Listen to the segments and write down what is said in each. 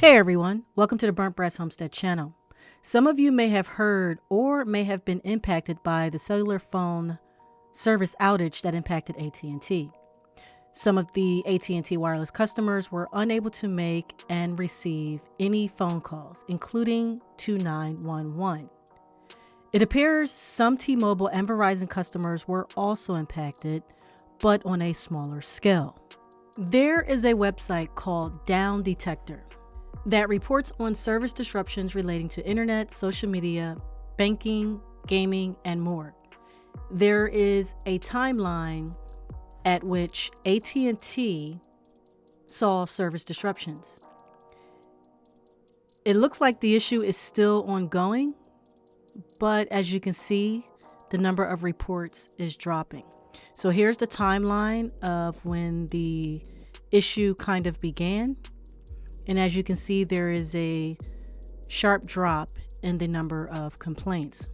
Hey everyone, welcome to the Burnt Brass Homestead channel. Some of you may have heard or may have been impacted by the cellular phone service outage that impacted AT&T. Some of the AT&T wireless customers were unable to make and receive any phone calls, including to 911. It appears some T-Mobile and Verizon customers were also impacted, but on a smaller scale. There is a website called Down Detector that reports on service disruptions relating to internet, social media, banking, gaming, and more. There is a timeline at which AT&T saw service disruptions. It looks like the issue is still ongoing, but as you can see, the number of reports is dropping. So here's the timeline of when the issue kind of began. And as you can see, there is a sharp drop in the number of complaints.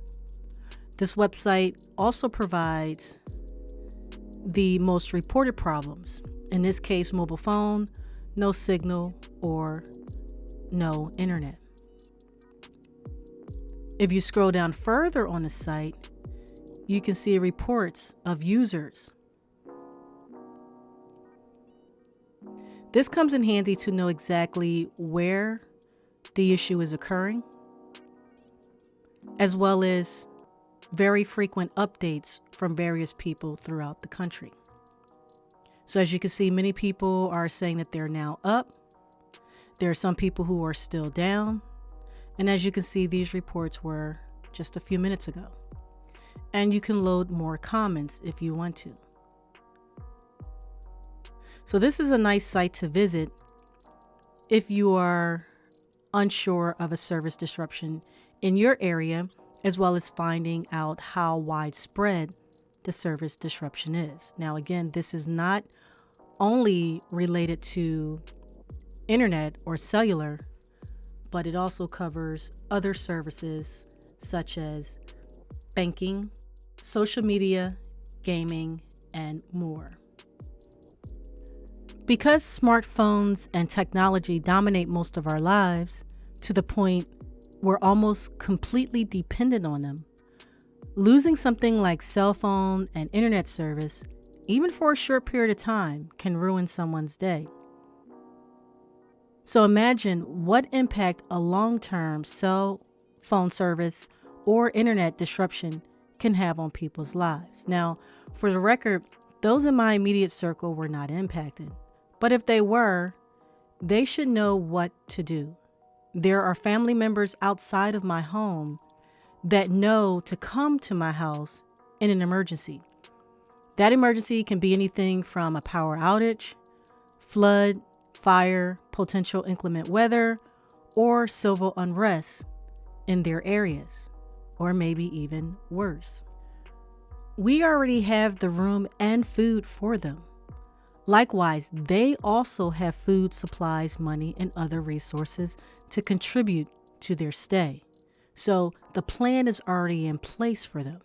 This website also provides the most reported problems. In this case, mobile phone, no signal, or no internet. If you scroll down further on the site, you can see reports of users. This comes in handy to know exactly where the issue is occurring, as well as very frequent updates from various people throughout the country. So as you can see, many people are saying that they're now up. There are some people who are still down. And as you can see, these reports were just a few minutes ago. And you can load more comments if you want to. So this is a nice site to visit if you are unsure of a service disruption in your area, as well as finding out how widespread the service disruption is. Now, again, this is not only related to internet or cellular, but it also covers other services such as banking, social media, gaming, and more. Because smartphones and technology dominate most of our lives to the point we're almost completely dependent on them, losing something like cell phone and internet service, even for a short period of time, can ruin someone's day. So imagine what impact a long-term cell phone service or internet disruption can have on people's lives. Now, for the record, those in my immediate circle were not impacted. But if they were, they should know what to do. There are family members outside of my home that know to come to my house in an emergency. That emergency can be anything from a power outage, flood, fire, potential inclement weather, or civil unrest in their areas, or maybe even worse. We already have the room and food for them. Likewise, they also have food, supplies, money, and other resources to contribute to their stay. So the plan is already in place for them.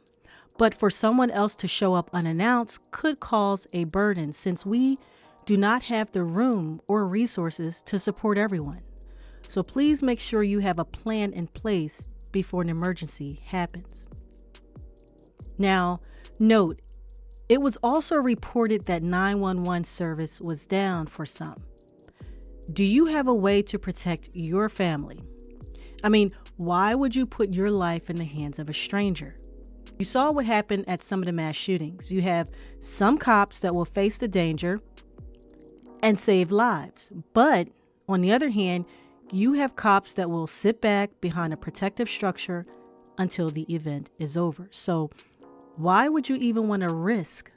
But for someone else to show up unannounced could cause a burden, since we do not have the room or resources to support everyone. So please make sure you have a plan in place before an emergency happens. Now, note, it was also reported that 911 service was down for some. Do you have a way to protect your family? I mean, why would you put your life in the hands of a stranger? You saw what happened at some of the mass shootings. You have some cops that will face the danger and save lives. But on the other hand, you have cops that will sit back behind a protective structure until the event is over. So why would you even want to risk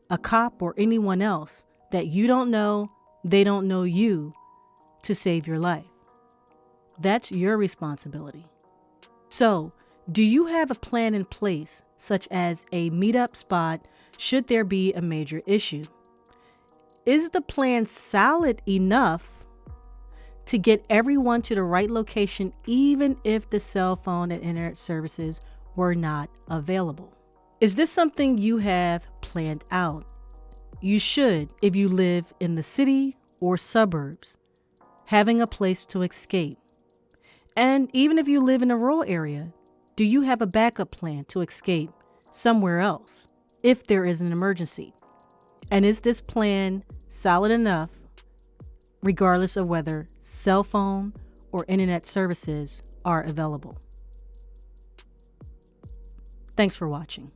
a cop or anyone else that you don't know, they don't know you, to save your life? That's your responsibility. So, do you have a plan in place, such as a meetup spot should there be a major issue? Is the plan solid enough to get everyone to the right location, even if the cell phone and internet services were not available? Is this something you have planned out? You should if you live in the city or suburbs. having a place to escape. And even if you live in a rural area, do you have a backup plan to escape somewhere else if there is an emergency? And is this plan solid enough regardless of whether cell phone or internet services are available? Thanks for watching.